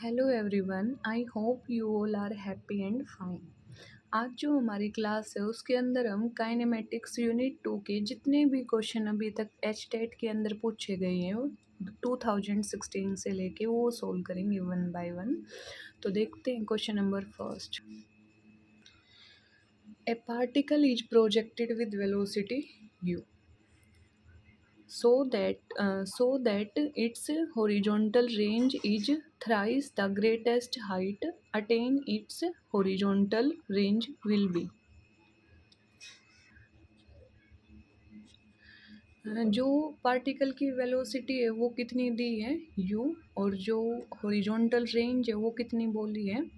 Hello everyone, I hope you all are happy and fine. आज जो हमारी class है उसके अंदर हम काइनेमेटिक्स यूनिट 2 के जितने भी क्वेश्चन अभी तक एचटेट के अंदर पूछे गए हैं वो 2016 से लेके वो सोल्व करेंगे वन बाय वन। तो देखते हैं question number first. A particle is projected with velocity u so that its horizontal range is thrice the greatest height attained its horizontal range will be। जो पार्टिकल की velocity है वो कितनी दी है u, और जो हॉरिजॉन्टल रेंज है वो कितनी बोली है।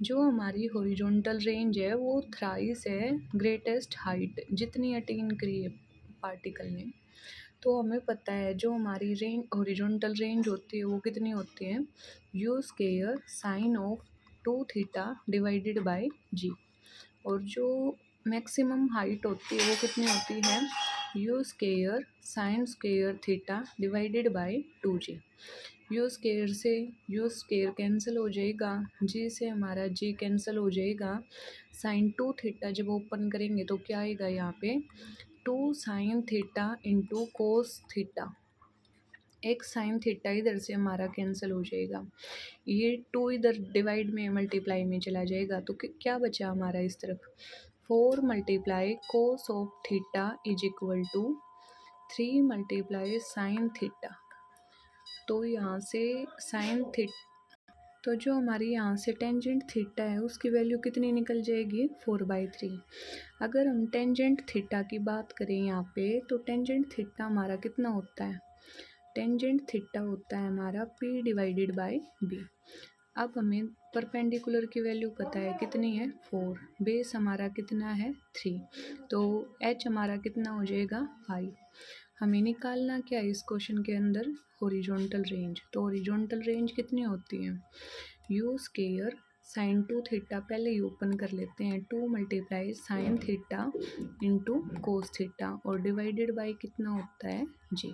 जो हमारी हॉरिजॉन्टल रेंज है वो थ्राइस है ग्रेटेस्ट हाइट जितनी अटेन करी है पार्टिकल ने। तो हमें पता है जो हमारी रेंज हॉरिजॉन्टल रेंज होती है वो कितनी होती है u square sine of 2 theta divided by g. और जो मैक्सिमम हाइट होती है वो कितनी होती है u square sine square theta divided by 2 g. U square से यू स्क्वायर कैंसिल हो जाएगा, जी से हमारा जी कैंसिल हो जाएगा। साइन 2 थीटा जब ओपन करेंगे तो क्या आएगा यहाँ पे 2 sin theta into cos theta. एक साइन थीटा इधर से हमारा कैंसिल हो जाएगा, ये 2 इधर डिवाइड में मल्टीप्लाई में चला जाएगा तो क्या बचा हमारा इस तरफ 4 multiply cos of theta is equal to 3 multiply sine theta. तो यहाँ से साइन थीटा, तो जो हमारी यहाँ से टेंजेंट थीटा है उसकी वैल्यू कितनी निकल जाएगी 4/3। अगर हम टेंजेंट थीटा की बात करें यहाँ पे तो टेंजेंट थीटा हमारा कितना होता है, टेंजेंट थीटा होता है हमारा p डिवाइडेड बाय b। अब हमें परपेंडिकुलर की वैल्यू पता है कितनी है 4, बेस हमारा कितना है 3, तो h हमारा कितना हो जाएगा 5। हमें निकालना क्या है इस क्वेश्चन के अंदर हॉरिजॉन्टल रेंज। तो हॉरिजॉन्टल रेंज कितनी होती है यू स्क्वायर साइन 2 थीटा, पहले ही ओपन कर लेते हैं 2 multiply sine theta into cos theta और डिवाइडेड बाई कितना होता है जी।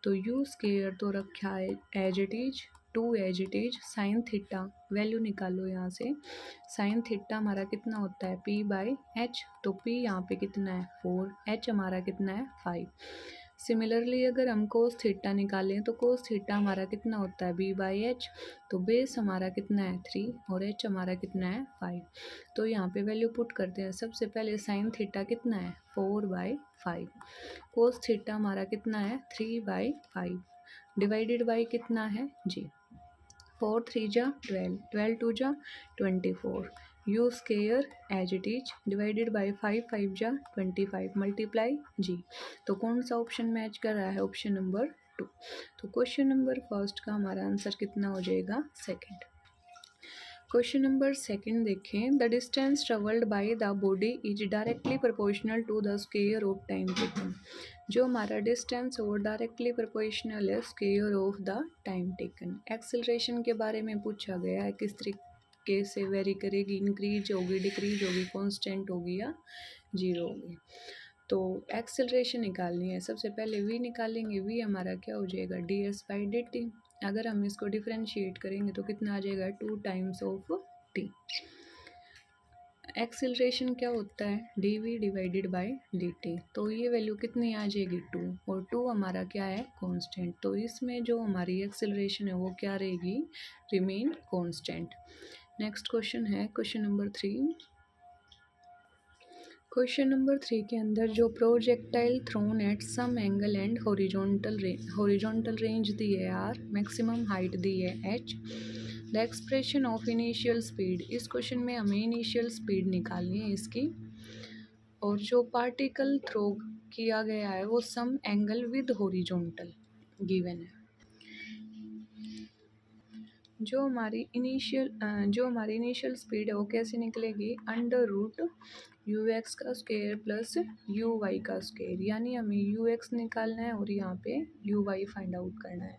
तो यू स्क्वायर तो रखा है as it is 2 as it is sine theta value निकालो यहाँ से। साइन थीटा हमारा कितना होता है p/h, तो p यहाँ पे कितना है 4, h हमारा कितना है 5। सिमिलरली अगर हम कोस थीटा निकालें तो कोस थीटा हमारा कितना होता है b/h, तो बेस हमारा कितना है 3 और h हमारा कितना है 5। तो यहाँ पे वैल्यू पुट करते हैं। सबसे पहले साइन थीटा कितना है 4/5, कोस थीटा हमारा कितना है 3/5 डिवाइडेड बाई कितना है जी 4 3 जा 12, 12 2 जा 24, u square as it is divided by 5 5 जा 25 मल्टीप्लाई जी। तो कौन सा ऑप्शन मैच कर रहा है ऑप्शन नंबर 2। तो क्वेश्चन नंबर फर्स्ट का हमारा आंसर कितना हो जाएगा सेकंड। क्वेश्चन नंबर सेकंड देखें, the distance travelled by the body is directly proportional to the square of time taken. जो हमारा डिस्टेंस है वो डायरेक्टली प्रोपोर्शनल है square of the time taken. Acceleration के बारे में पूछा गया है किस तरीके से वेरी करेगी, इंक्रीज होगी डिक्रीज होगी कांस्टेंट होगी या जीरो होगी। तो एक्सेलरेशन निकालनी है, सबसे पहले v निकालेंगे। v हमारा क्या हो जाएगा ds/dt। अगर हम इसको डिफरेंशिएट करेंगे तो कितना आ जाएगा 2 टाइम्स ऑफ t। एक्सेलरेशन क्या होता है dv डिवाइडेड बाय dt, तो ये वैल्यू कितनी आ जाएगी 2, और 2 हमारा क्या है कांस्टेंट। तो इसमें जो हमारी एक्सेलरेशन है वो क्या रहेगी रिमेन कांस्टेंट। नेक्स्ट क्वेश्चन है क्वेश्चन नंबर 3। क्वेश्चन नंबर 3 के अंदर जो projectile thrown at some angle and horizontal range दी है r, मैक्सिमम हाइट दी है h, the expression of initial speed. इस क्वेश्चन में हमें इनिशियल स्पीड निकालनी है इसकी, और जो पार्टिकल थ्रो किया गया है वो some angle with horizontal given है। जो हमारी इनिशियल स्पीड है वो कैसे निकलेगी अंडर रूट यू एक्स का स्क्वायर प्लस यू वाई का स्क्वायर, यानी हमें यू एक्स निकालना है और यहाँ पे यू वाई फाइंड आउट करना है।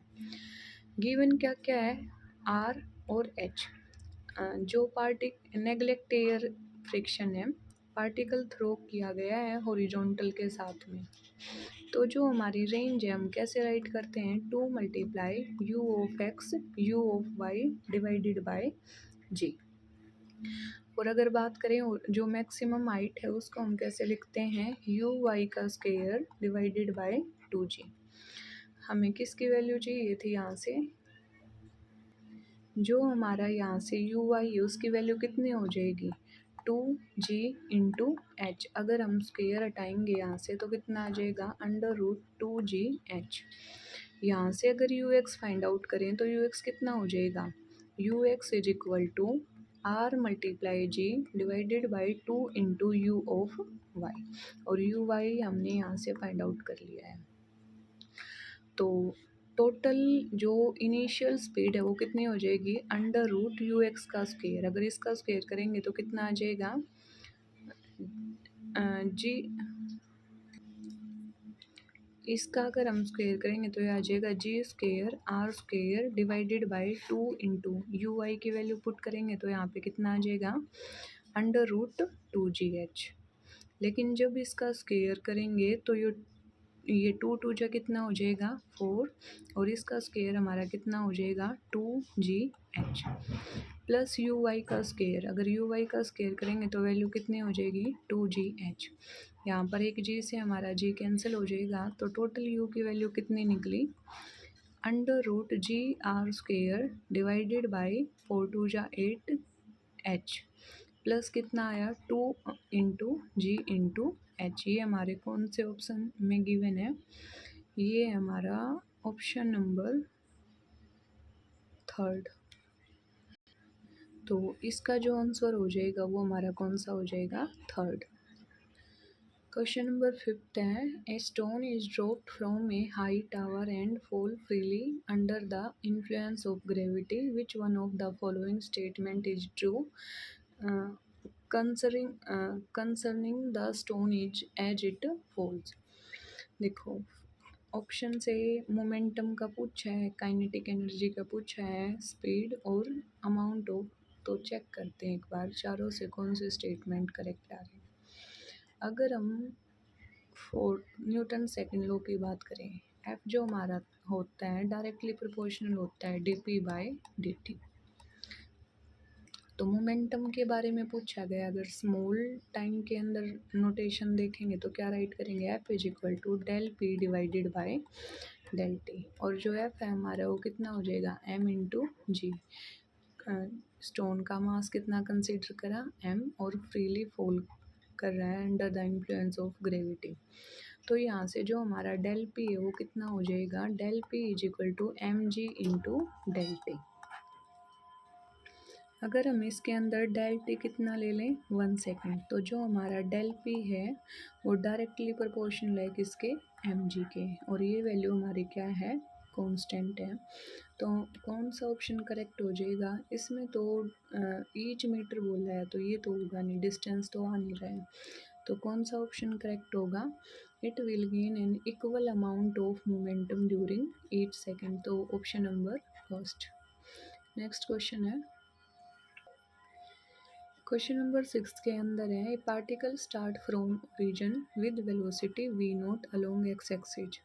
गिवन क्या क्या है आर और एच। जो नेगलेक्ट एयर फ्रिक्शन है, पार्टिकल थ्रो किया गया है हॉरिजॉन्टल के साथ में, तो जो हमारी रेंज है हम कैसे राइट करते हैं, 2 multiply u of x u of y divided by g. और अगर बात करें जो मैक्सिमम हाइट है उसको हम कैसे लिखते हैं, यू वाई का स्क्वायर डिवाइडेड बाय 2g। हमें किसकी वैल्यू चाहिए थी यहाँ से, जो हमारा यहाँ से यू वाई है उसकी वैल्यू कितनी हो जाएगी, 2g इंटू एच। अगर हम स्क्वायर हटाएंगे यहाँ से तो कितना आ जाएगा, अंडर रूट 2g h। यहाँ से अगर यू एक्स फाइंड आउट करें तो यू एक्स कितना हो जाएगा, u x is equal to R multiply g divided by 2 into u of y. और यू वाई हमने यहाँ से फाइंड आउट कर लिया है। तो टोटल जो इनिशियल स्पीड है वो कितनी हो जाएगी, अंडर रूट यू एक्स का स्क्वायर। अगर इसका स्क्वायर करेंगे तो कितना आ जाएगा, जी इसका अगर हम स्क्वायर करेंगे तो ये आ जाएगा g square r square divided by 2 into u y की वैल्यू पुट करेंगे तो यहाँ पे कितना आ जाएगा, अंडर रूट 2g h। लेकिन जब इसका स्क्वायर करेंगे तो ये 2 जा कितना हो जाएगा 4, और इसका स्क्वायर हमारा कितना हो जाएगा 2g h plus u y का स्क्वायर। अगर यू वाई का स्क्वायर करेंगे तो वैल्यू कितनी हो जाएगी 2g h। यहाँ पर एक जी से हमारा जी कैंसिल हो जाएगा तो टोटल यू की वैल्यू कितनी निकली, under root g R square divided by 4 2 8 h plus कितना आया 2 इंटू जी इंटू एच। ये हमारे कौन से ऑप्शन में गिवन है, ये हमारा ऑप्शन नंबर 3। तो इसका जो आंसर हो जाएगा वो हमारा कौन सा हो जाएगा, 3। क्वेश्चन नंबर 5 है, a stone is dropped from a high tower and fall freely under the influence of gravity, which one of the following statement is true concerning the stone is as it falls. देखो option से momentum का पूछा है, kinetic energy का पूछा है, speed और amount of. तो चेक करते हैं एक बार चारों से कौन से स्टेटमेंट करेक्ट आ रहे हैं। अगर हम न्यूटन सेकंड लॉ की बात करें, एफ जो हमारा होता है डायरेक्टली प्रोपोर्शनल होता है डी बाय dt। तो मोमेंटम के बारे में पूछा गया, अगर स्मॉल टाइम के अंदर नोटेशन देखेंगे तो क्या राइट करेंगे, F is equal to del p divided by del t. और जो एफ है हमारा वो कितना हो जाएगा, एम इंटू जी। स्टोन का मास कितना कंसीडर करा, एम, और फ्रीली फॉल कर रहा है under the influence of gravity. तो यहाँ से जो हमारा डेल पी है वो कितना हो जाएगा, del p is equal to m g into del t. अगर हम इसके अंदर डेल टी कितना ले लें 1 सेकेंड, तो जो हमारा डेल पी है वो डायरेक्टली प्रोपोर्शनल है किसके, एम जी के, और ये वैल्यू हमारी क्या है, कांस्टेंट है। तो कौन सा ऑप्शन करेक्ट हो जाएगा, इसमें तो ईच मीटर बोल रहा है तो ये तो होगा नहीं, डिस्टेंस तो आ नहीं रहा है। तो कौन सा ऑप्शन करेक्ट होगा, it will gain an equal amount of momentum during each second. तो option number first. Next question है, क्वेश्चन नंबर 6 के अंदर है, a particle start from region with velocity v not along x axis.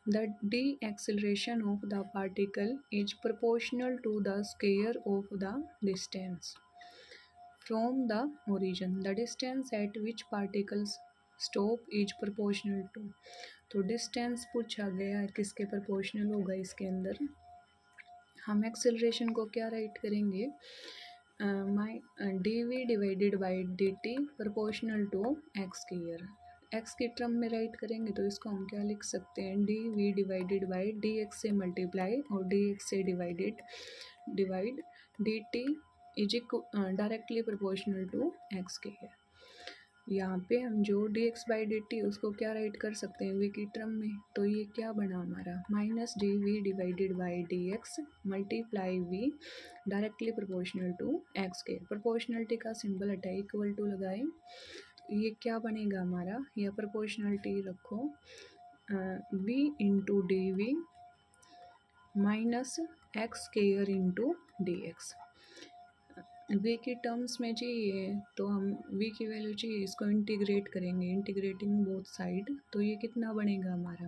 The d acceleration of the particle is proportional to the square of the distance from the origin. The distance at which particles stop is proportional to. तो distance पूछा गया किसके proportional होगा, इसके अंदर हम acceleration को क्या राइट करेंगे, d v divided by D t proportional to x square. X की टर्म में राइट करेंगे तो इसको हम क्या लिख सकते हैं, d v divided by d x से मल्टीप्लाई और डी एक्स से divide d t is directly proportional to x square. यहाँ पे हम जो d x by D t उसको क्या राइट कर सकते हैं वी की टर्म में, तो ये क्या बना हमारा minus d v divided by d x multiply v directly proportional to x के। प्रोपोर्शनलिटी का सिंबल हटाए इक्वल टू लगाएं, तो ये क्या बनेगा हमारा, यह प्रोपोर्शनलिटी रखो v into d v minus x square into d x. V की टर्म्स में चाहिए तो हम वी की वैल्यू चाहिए, इसको इंटीग्रेट करेंगे, इंटीग्रेटिंग बोथ साइड, तो ये कितना बनेगा हमारा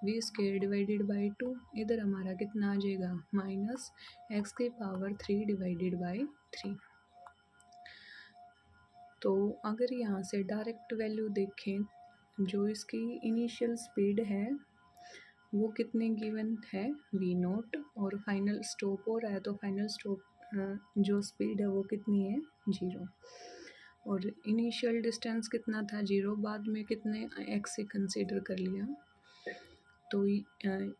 वी स्क्वायर डिवाइडेड बाई 2, इधर हमारा कितना आ जाएगा माइनस एक्स की पावर 3 डिवाइडेड बाई 3। तो अगर यहाँ से डायरेक्ट वैल्यू देखें, जो इसकी इनिशियल स्पीड है वो कितने गिवन है वी नोट, और फाइनल स्टॉप हो रहा है तो फाइनल स्टॉप जो स्पीड है वो कितनी है 0, और इनिशियल डिस्टेंस कितना था 0, बाद में कितने एक्स से कंसीडर कर लिया। तो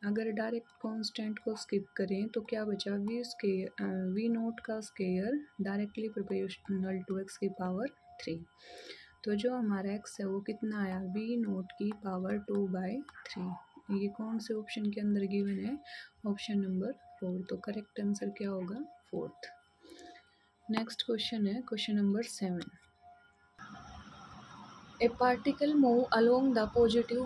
अगर डायरेक्ट कांस्टेंट को स्किप करें तो क्या बचा वी नोट का square directly proportional to x की पावर 3। तो जो हमारा एक्स है वो कितना आया वी नोट की पावर 2/3। ये कौन से ऑप्शन के अंदर गिवन है, ऑप्शन नंबर 4। तो करेक्ट आंसर क्या होगा 4th। नेक्स्ट क्वेश्चन है question number 7। A particle move along the positive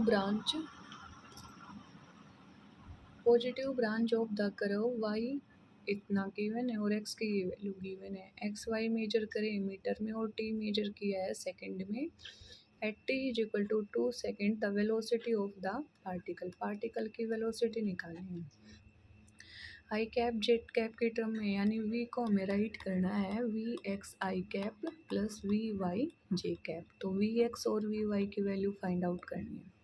branch of the curve y इतना गिवन है और एक्स की ये वैल्यू गिवन है। एक्स वाई मेजर करें मीटर में और टी मेजर किया है सेकंड में। At t is equal to 2 second the velocity of the particle की वेलोसिटी निकालनी है। आई कैप जेड कैप के टर्म में, यानी वी को हमें राइट करना है v x i cap plus v y j cap. तो वी एक्स और वी वाई की वैल्यू फाइंड आउट करनी है।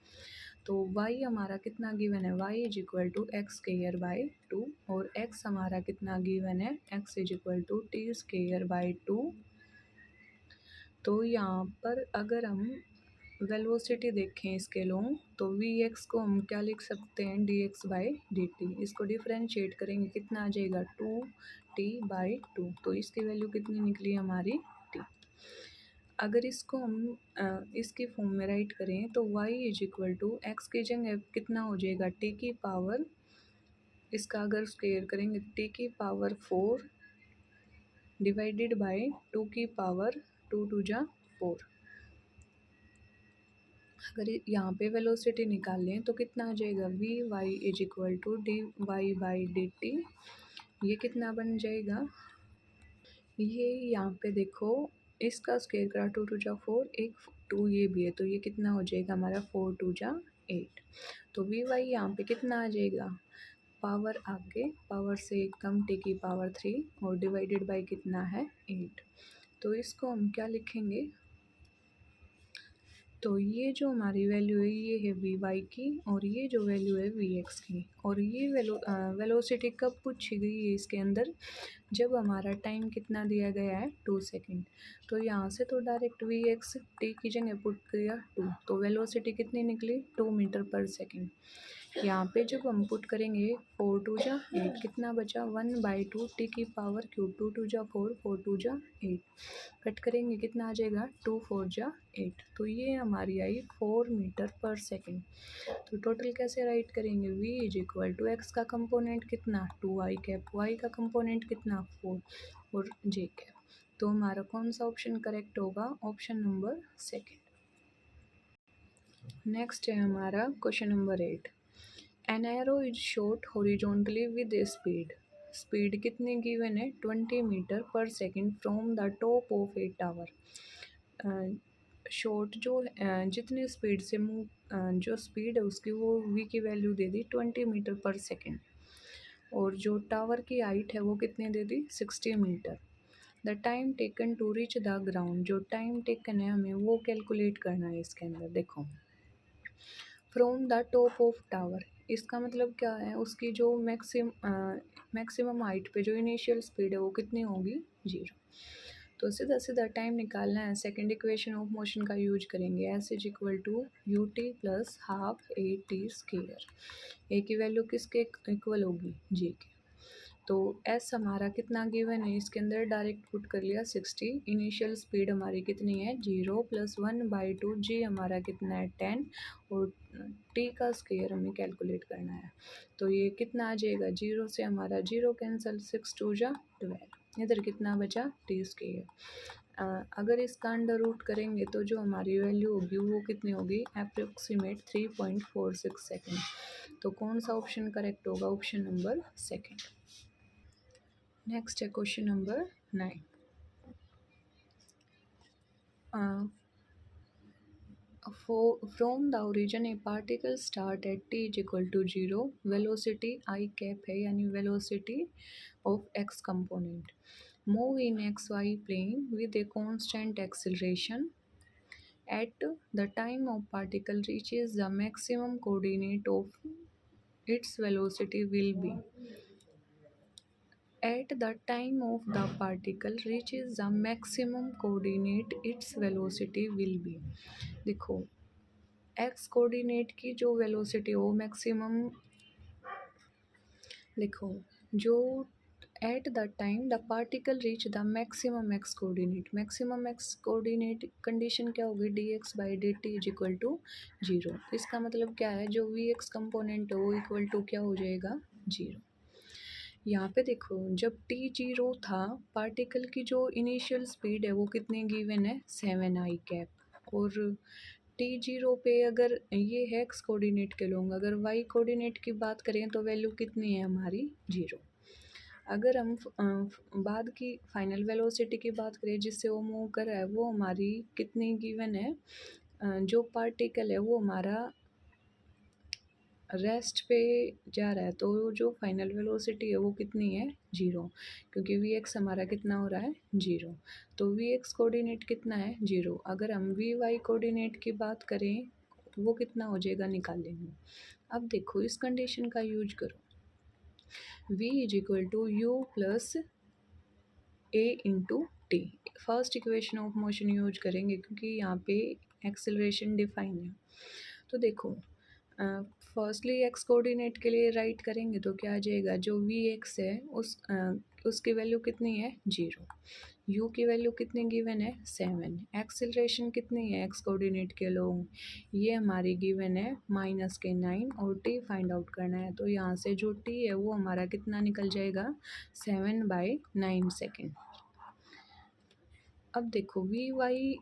तो y हमारा कितना गिवन है y is equal to x square by 2, और x हमारा कितना गिवन है x is equal to t square by 2। तो यहाँ पर अगर हम वेलोसिटी देखें इसके लॉन्ग, तो वी एक्स को हम क्या लिख सकते हैं D x by D T. इसको डिफ्रेंशिएट करेंगे कितना आ जाएगा 2t/2। तो इसकी वैल्यू कितनी निकली हमारी t। अगर इसको हम इसकी फॉर्म में राइट करें तो y is equal to x की जगह कितना हो जाएगा t की पावर, इसका अगर स्क्वायर करेंगे t की पावर 4 डिवाइडेड बाय 2 की पावर 2×4। अगर यहाँ पे वेलोसिटी निकाल लें तो कितना आ जाएगा v y is equal to d y by D t. ये कितना बन जाएगा, ये यहाँ पे देखो इसका स्क्वायर करा 2×4, एक 2 ये भी है, तो ये कितना हो जाएगा हमारा 4×2=8। तो वी वाई यहाँ पे कितना आ जाएगा, पावर आगे पावर से कम टी की पावर 3 और डिवाइडेड बाय कितना है 8। तो इसको हम क्या लिखेंगे, तो ये जो हमारी वैल्यू है ये है वी वाई की, और ये जो वैल्यू है वी एक्स की। और ये वेलोसिटी कब पूछी गई है इसके अंदर, जब हमारा टाइम कितना दिया गया है 2 सेकेंड। तो यहाँ से तो डायरेक्ट वी एक्स टी की जगह पुट किया 2, तो वेलोसिटी कितनी निकली 2 मीटर पर सेकेंड। यहाँ पे जब हम पुट करेंगे 4×2=8, कितना बचा 1/2 टी की पावर क्यूब, 2×2=4, 4×2=8, कट करेंगे कितना आ जाएगा 2×4=8। तो ये हमारी आई 4 मीटर पर सेकेंड। तो टोटल कैसे राइट करेंगे, v is equal to x का कंपोनेंट कितना 2 आई कैप, y का कंपोनेंट कितना 4 और j कैप। तो हमारा कौन सा ऑप्शन करेक्ट होगा, ऑप्शन नंबर 2। नेक्स्ट है हमारा question number 8। An arrow is shot horizontally with a speed कितनी गिवन है 20 मीटर पर second from the top of a tower. Shot जो जितनी स्पीड से मूव, जो स्पीड है उसकी वो v की वैल्यू दे दी 20 मीटर पर सेकेंड, और जो टावर की हाइट है वो कितनी दे दी 60 metre. The time taken to reach the ground, जो टाइम टेकन है हमें वो कैलकुलेट करना है इसके अंदर। देखो from the top of tower, इसका मतलब क्या है, उसकी जो मैक्सिमम हाइट पे जो इनिशियल स्पीड है वो कितनी होगी 0। तो सीधा सीधा टाइम निकालना है, सेकंड इक्वेशन ऑफ मोशन का यूज करेंगे, s is equal to u t plus half a t square. A की वैल्यू किसके इक्वल होगी जी के। तो एस हमारा कितना गिवन है, इसके अंदर डायरेक्ट पुट कर लिया 60, इनिशियल स्पीड हमारी कितनी है 0 + 1/2, जी हमारा कितना है 10, और टी का स्क्वायर हमें कैलकुलेट करना है। तो ये कितना आ जाएगा, 0 से हमारा 0 कैंसिल, 6×2=12, इधर कितना बचा टी स्क्वायर। अगर इसका अंडर रूट करेंगे तो जो हमारी वैल्यू होगी वो कितनी होगी, अप्रोक्सीमेट 3.46 सेकेंड। तो कौन सा ऑप्शन करेक्ट होगा, ऑप्शन नंबर 2। नेक्स्ट है question number 9। From the origin a particle start at t is equal to 0, velocity i cap है यानी velocity of x component, move in x y plane with a constant acceleration at the time of particle reaches the maximum coordinate of its velocity will be at the time of the particle reaches the maximum coordinate its velocity will be। देखो x coordinate की जो velocity हो maximum, देखो जो at the time the particle reach the maximum x coordinate condition क्या होगी, d x by D t is equal to 0। इसका मतलब क्या है, जो वी एक्स कंपोनेंट है वो इक्वल टू क्या हो जाएगा, 0। यहाँ पे देखो जब टी 0 था पार्टिकल की जो इनिशियल स्पीड है वो कितनी गिवन है, 7 आई कैप, और टी 0 पे अगर ये है एक्स कोऑर्डिनेट के लोग, अगर वाई कोऑर्डिनेट की बात करें तो वैल्यू कितनी है हमारी, 0। अगर हम बाद की फाइनल वेलोसिटी की बात करें जिससे वो मूव कर रहा है वो हमारी कितनी गिवन है, जो पार्टिकल है वो हमारा रेस्ट पे जा रहा है तो जो फाइनल वेलोसिटी है वो कितनी है, 0, क्योंकि वी एक्स हमारा कितना हो रहा है, 0। तो वी एक्स कोऑर्डिनेट कितना है, 0। अगर हम वी वाई कोऑर्डिनेट की बात करें वो कितना हो जाएगा, निकालेंगे। अब देखो इस कंडीशन का यूज करो, v is equal to u plus a into t, first equation of motion use करेंगे क्योंकि यहाँ पे एक्सेलरेशन डिफाइन है। तो देखो फर्स्टली एक्स कोऑर्डिनेट के लिए राइट करेंगे तो क्या आ जाएगा, जो वी एक्स है उसकी वैल्यू कितनी है, 0, यू की वैल्यू कितनी गिवन है, 7, एक्सेलरेशन कितनी है एक्स कोऑर्डिनेट के लोग, ये हमारी गिवन है -9 और टी फाइंड आउट करना है। तो यहाँ से जो टी है वो हमारा कितना निकल जाएगा, 7/9 सेकेंड। अब देखो वी वाई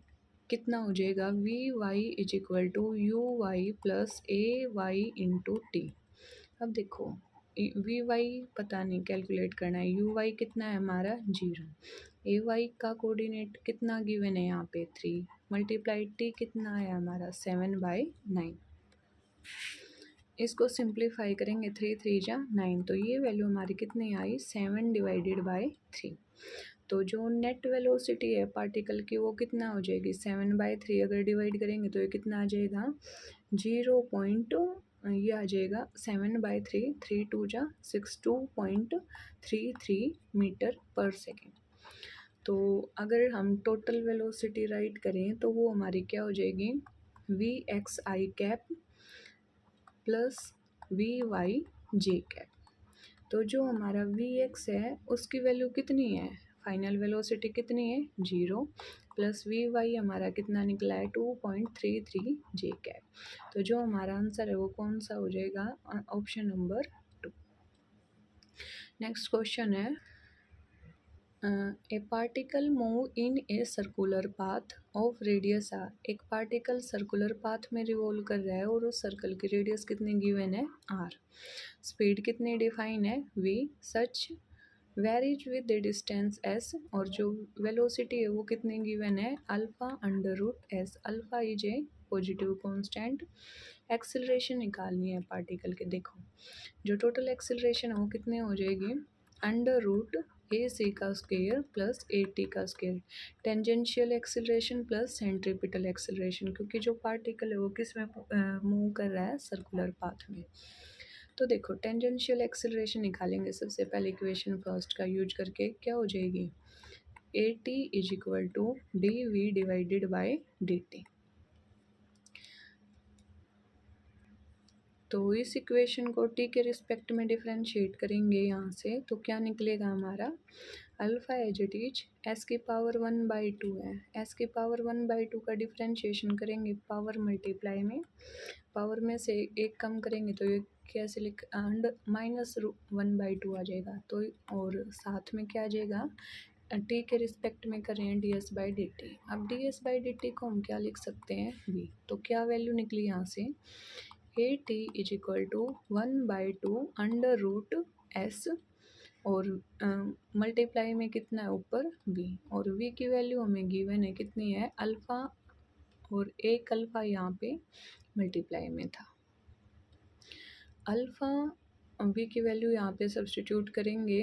कितना हो जाएगा, v y is equal to u y plus a y into t. अब देखो वी वाई पता नहीं कैलकुलेट करना है, यू वाई कितना है हमारा, 0, ए वाई का कोऑर्डिनेट कितना गिवन है यहाँ पे 3, मल्टीप्लाई टी कितना है हमारा 7/9। इसको सिंप्लीफाई करेंगे 3 3 जा 9, तो ये वैल्यू हमारी कितनी आई, 7/3। तो जो नेट वेलोसिटी है पार्टिकल की वो कितना हो जाएगी, 7/3 अगर डिवाइड करेंगे तो ये कितना आ जाएगा, 0. ये आ जाएगा 7/3, 3 2 जा 6, 2.33 मीटर पर सेकेंड। तो अगर हम टोटल वेलोसिटी राइट करें तो वो हमारी क्या हो जाएगी, v x i cap plus v y j cap. तो जो हमारा वी एक्स है उसकी वैल्यू कितनी है, फाइनल वेलोसिटी कितनी है, 0, प्लस वी वाई हमारा कितना निकला है, 2.33 जे कैप। तो जो हमारा आंसर है वो कौन सा हो जाएगा, ऑप्शन नंबर 2। नेक्स्ट क्वेश्चन है, a particle move in a circular path of radius R, एक पार्टिकल सर्कुलर पाथ में रिवॉल्व कर रहा है और उस सर्कल की रेडियस कितनी गिवन है, आर, स्पीड कितनी डिफाइन है, v, such varies with the distance s, और जो वेलोसिटी है वो कितनी गिवन है, alpha under root s, alpha is a positive constant. Acceleration निकालनी है पार्टिकल के, देखो जो टोटल एक्सेलरेशन है वो कितनी हो जाएगी, अंडर रूट ए सी का स्क्वायर प्लस ए टी का square, tangential acceleration plus centripetal acceleration, क्योंकि जो पार्टिकल है वो किस में मूव कर रहा है, सर्कुलर पाथ में। तो देखो टेंजेंशियल एक्सेलरेशन निकालेंगे सबसे पहले इक्वेशन फर्स्ट का यूज करके, क्या हो जाएगी, a t is equal to d v divided by D t. तो इस इक्वेशन को टी के रिस्पेक्ट में डिफरेंशिएट करेंगे यहाँ से, तो क्या निकलेगा हमारा, alpha as it is s की पावर 1/2 है, एस की पावर 1/2 का डिफरेंशिएशन करेंगे पावर मल्टीप्लाई में, पावर में से एक कम करेंगे तो ये कैसे लिख -1/2 आ जाएगा। तो और साथ में क्या आ जाएगा, टी के रिस्पेक्ट में कर रहे हैं ds/dt। अब ds/dt को हम क्या लिख सकते हैं, v, तो क्या वैल्यू निकली यहाँ से, a t is equal to 1/2 under root s और मल्टीप्लाई में कितना है ऊपर v, और v की वैल्यू हमें गिवन है कितनी है अल्फ़ा, और एक अल्फ़ा यहाँ पे मल्टीप्लाई में था। अल्फ़ा v की वैल्यू यहाँ पे सब्स्टिट्यूट करेंगे,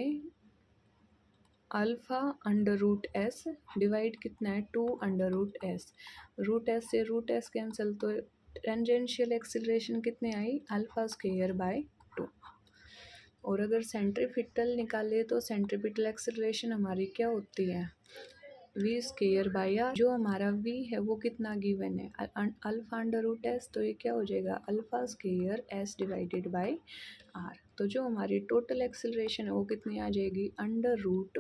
alpha under root s divide कितना है 2 under root s, root s से रूट एस कैंसिल, तो टेंजेंशियल एक्सिलरेशन कितने आई अल्फ़ा स्क्वायर बाय 2। और अगर सेंट्रीपिटल निकाले तो सेंट्रीपिटल एक्सिलरेशन हमारी क्या होती है वी स्क्वायर बाय आर, जो हमारा वी है वो कितना गिवन है अल्फ़ा अंडर रूट एस, तो ये क्या हो जाएगा alpha square s divided by R. तो जो हमारी टोटल एक्सिलरेशन है वो कितनी आ जाएगी अंडर रूट,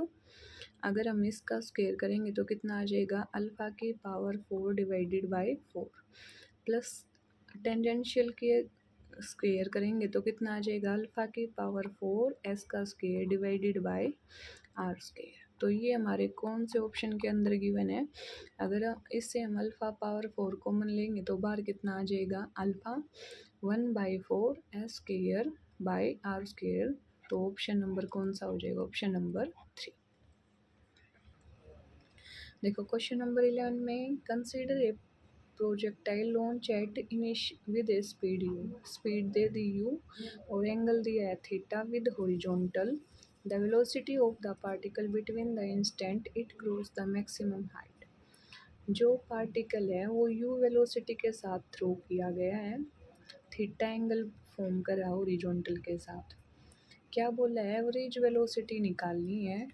अगर हम इसका स्क्वायर करेंगे तो कितना आ जाएगा अल्फ़ा की power 4 divided by 4, plus tangential के स्क्वायर करेंगे तो कितना आ जाएगा अल्फ़ा की पावर 4 एस का square divided by R square. तो ये हमारे कौन से ऑप्शन के अंदर गिवन है, अगर इससे हम अल्फ़ा पावर 4 कॉमन लेंगे तो बाहर कितना आ जाएगा alpha 1/4 s square by R square. तो ऑप्शन नंबर कौन सा हो जाएगा ऑप्शन नंबर 3। देखो क्वेश्चन नंबर 11 में consider a projectile launch at इनिश with a speed u, speed दे दी यू और एंगल दिया है theta with horizontal, the velocity of the particle between the instant it cross the maximum height. जो particle है वो यू वेलोसिटी के साथ थ्रो किया गया है, थीटा एंगल फॉर्म करा हॉरिजॉन्टल के साथ। क्या बोला है एवरेज वेलोसिटी निकालनी है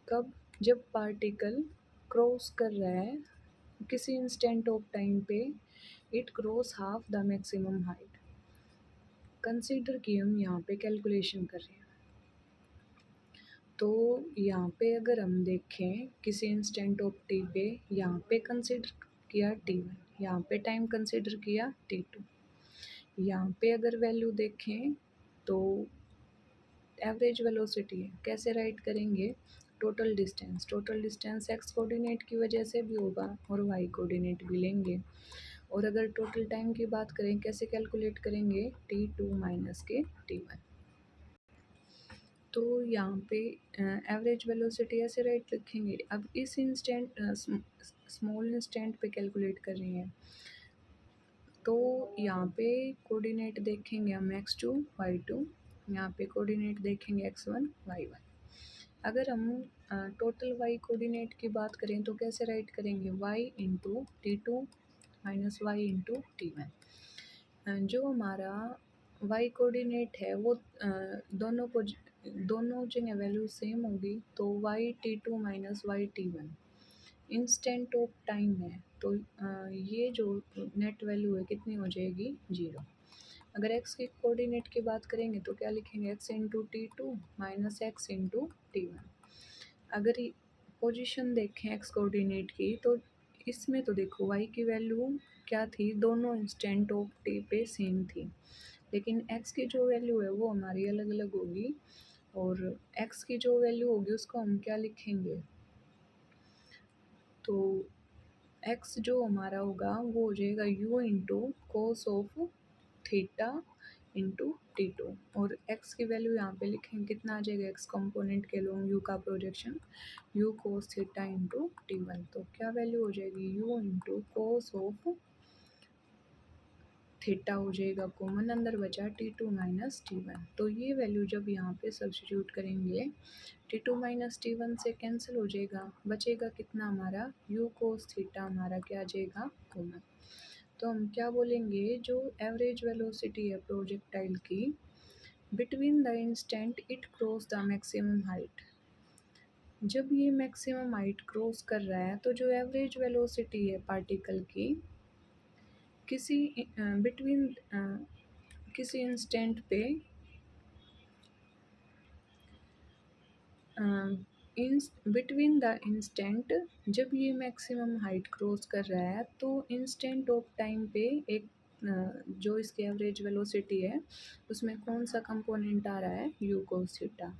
कब, जब पार्टिकल क्रॉस कर रहा है किसी इंस्टेंट ऑफ टाइम पे it cross half the maximum height. Consider की हम यहाँ पे कैलकुलेशन कर रहे हैं, तो यहाँ पे अगर हम देखें किसी इंस्टेंट ऑफ टी पे यहाँ पे कंसीडर किया t1, यहाँ पे टाइम कंसीडर किया t2, यहाँ पे अगर वैल्यू देखें तो एवरेज वेलोसिटी है, कैसे राइट करेंगे total distance, total distance x coordinate की वजह से भी होगा और वाई कोऑर्डिनेट भी लेंगे। और अगर टोटल टाइम की बात करें कैसे कैलकुलेट करेंगे t2 माइनस के t1। तो यहाँ पे एवरेज वेलोसिटी ऐसे राइट रखेंगे। अब इस इंस्टेंट स्मॉल इंस्टेंट पे कैलकुलेट कर रहे हैं, तो यहाँ पे कोऑर्डिनेट देखेंगे हम x2 y2, यहाँ पे कोऑर्डिनेट देखेंगे x1 y1। अगर हम टोटल y कोऑर्डिनेट की बात करें तो कैसे राइट करेंगे y into t2 minus y into t1। जो हमारा y कोऑर्डिनेट है वो दोनों जगह वैल्यू सेम होगी, तो y t2 minus Y t1 instant of time है, तो ये जो नेट वैल्यू है कितनी हो जाएगी 0। अगर x की कोऑर्डिनेट की बात करेंगे तो क्या लिखेंगे x into t2 minus x into t1। अगर पोजीशन देखें x कोऑर्डिनेट की तो इसमें तो देखो y की वैल्यू क्या थी, दोनों इंस्टेंट ऑफ t पे सेम थी, लेकिन x की जो वैल्यू है वो हमारी अलग अलग होगी, और x की जो वैल्यू होगी उसको हम क्या लिखेंगे, तो x जो हमारा होगा वो हो जाएगा u into cos of theta into t2, और x की वैल्यू यहाँ पे लिखेंगे कितना आ जाएगा x कंपोनेंट के लोग u का projection u cos theta into t1, तो क्या वैल्यू हो जाएगी u into cos of theta हो जाएगा कॉमन, अंदर बचा t2 माइनस t1। तो ये वैल्यू जब यहाँ पे सब्स्टिट्यूट करेंगे t2 माइनस t1 से कैंसिल हो जाएगा, बचेगा कितना हमारा u कोस थीटा हमारा क्या आ जाएगा कॉमन। तो हम क्या बोलेंगे जो एवरेज वेलोसिटी है प्रोजेक्टाइल की between the instant it cross the maximum height, जब ये मैक्सिमम हाइट क्रॉस कर रहा है तो जो एवरेज वेलोसिटी है पार्टिकल की किसी बिटवीन किसी इंस्टेंट पे इन बिटवीन द इंस्टेंट, जब ये मैक्सिमम हाइट क्रॉस कर रहा है तो इंस्टेंट ऑफ टाइम पे एक जो इसकी एवरेज वेलोसिटी है उसमें कौन सा कंपोनेंट आ रहा है u cos थीटा।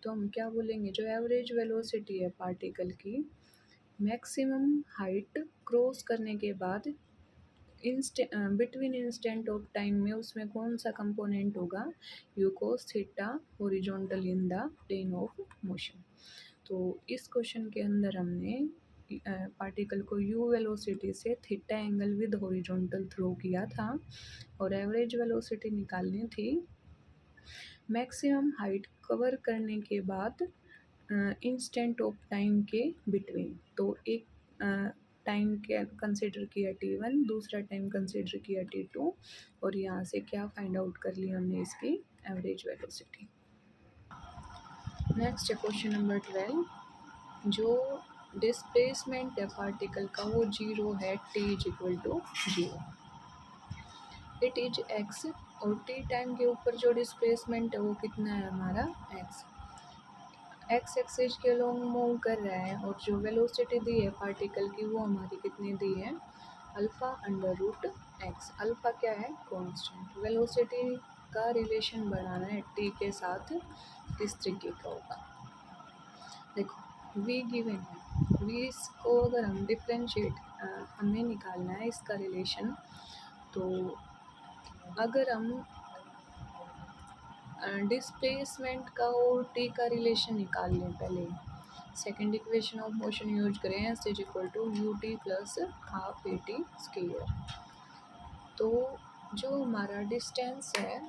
तो हम क्या बोलेंगे जो एवरेज वेलोसिटी है पार्टिकल की मैक्सिमम हाइट क्रॉस करने के बाद बिटवीन इंस्टेंट ऑफ टाइम में उसमें कौन सा कंपोनेंट होगा, U cos theta horizontal in the plane of motion. तो इस क्वेश्चन के अंदर हमने पार्टिकल को यू वेलोसिटी से theta angle with horizontal throw किया था और एवरेज वेलोसिटी निकालनी थी मैक्सिमम हाइट कवर करने के बाद इंस्टेंट ऑफ टाइम के बिटवीन। तो एक टाइम के कंसिडर किया t1, दूसरा टाइम कंसिडर किया t2 और यहाँ से क्या फाइंड आउट कर लिया हमने, इसकी एवरेज वेलोसिटी। नेक्स्ट है क्वेश्चन नंबर 12, जो डिस्प्लेसमेंट है पार्टिकल का वो 0 है, t is equal to 0, it is x और t टाइम के ऊपर जो डिस्प्लेसमेंट है वो कितना है हमारा x, एक्स एक्सिस के लॉन्ग मूव कर रहा है और जो वेलोसिटी दी है पार्टिकल की वो हमारी कितनी दी है, alpha under root X. Alpha क्या है, कांस्टेंट। वेलोसिटी का रिलेशन बनाना है टी के साथ, किस तरीके का होगा, देखो v गिवन है, v को अगर हम डिफ्रेंशिएट हमें निकालना है इसका रिलेशन, तो अगर हम डिस्प्लेसमेंट का और टी का रिलेशन निकाल लें, पहले second equation of motion use करें, s is equal to u t plus half a t square. तो जो हमारा डिस्टेंस है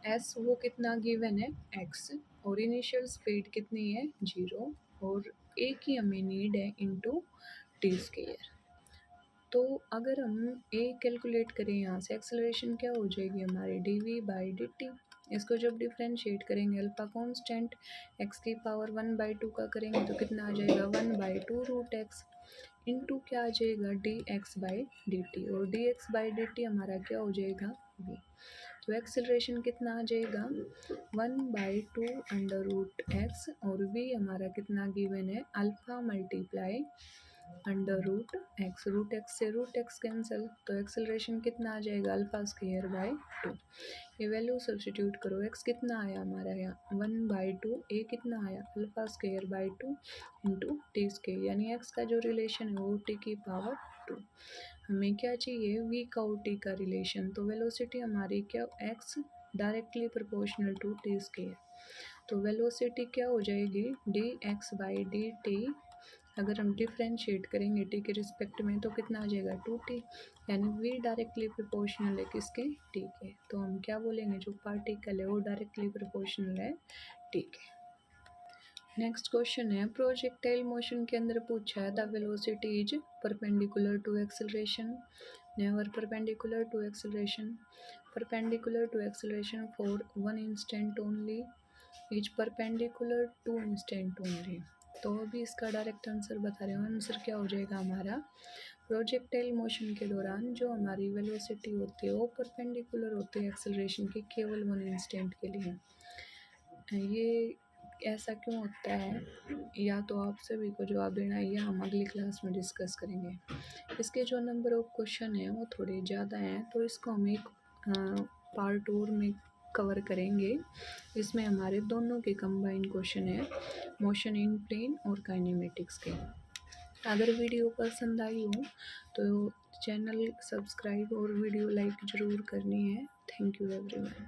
एस वो कितना गिवन है एक्स और इनिशियल स्पीड कितनी है 0 और एक ही हमें नीड है इनटू टी स्क्वायर। तो अगर हम ए कैलकुलेट करें यहाँ से, एक्सेलरेशन क्या हो जाएगी हमारी डी बाई डी टी। इसको जब डिफ्रेंशिएट करेंगे अल्फ़ा कांस्टेंट एक्स की पावर 1/2 का करेंगे तो कितना आ जाएगा 1/2 रूट एक्स इंटू क्या आ जाएगा d x by D t, और d x by D t हमारा क्या हो जाएगा वी। तो एक्सेलरेशन कितना आ जाएगा 1/2 अंडर रूट एक्स और वी हमारा कितना गिवन है alpha multiply under root X से रूट एक्स कैंसिल, तो एक्सेलरेशन कितना आ जाएगा अल्फ़ा स्क्वायर बाई 2। ये वैल्यू सब्सटीट्यूट करो, एक्स कितना आया हमारा यहाँ 1/2, ए कितना आया alpha square by 2 into T square, यानी एक्स का जो रिलेशन है वो टी की पावर 2। हमें क्या चाहिए वी का और टी का रिलेशन, तो वेलोसिटी हमारी क्या X directly proportional to T square, तो वेलोसिटी क्या हो जाएगी D x by D T. अगर हम डिफ्रेंशिएट करेंगे टी के रिस्पेक्ट में तो कितना आ जाएगा 2t, यानी v डायरेक्टली प्रोपोर्शनल है किसके t के, तो हम क्या बोलेंगे जो पार्टिकल है वो डायरेक्टली प्रोपोर्शनल है t के। नेक्स्ट क्वेश्चन है प्रोजेक्टाइल मोशन के अंदर पूछा है the velocity is perpendicular to acceleration, never perpendicular to acceleration, perpendicular to acceleration for 1 instant only, is perpendicular to instant only. तो अभी इसका डायरेक्ट आंसर बता रहे हो, आंसर क्या हो जाएगा हमारा प्रोजेक्टाइल मोशन के दौरान जो हमारी वेलोसिटी होती है वो परपेंडिकुलर होती है एक्सेलरेशन की केवल 1 इंस्टेंट के लिए। ये ऐसा क्यों होता है, या तो आप सभी को जवाब देना है या हम अगली क्लास में डिस्कस करेंगे। इसके जो नंबर ऑफ क्वेश्चन हैं वो थोड़े ज़्यादा हैं, तो इसको हम एक पार्ट और में कवर करेंगे। इसमें हमारे दोनों के कंबाइंड क्वेश्चन है, मोशन इन प्लेन और काइनेमेटिक्स के। अगर वीडियो पसंद आई हो तो चैनल सब्सक्राइब और वीडियो लाइक ज़रूर करनी है। Thank you everyone.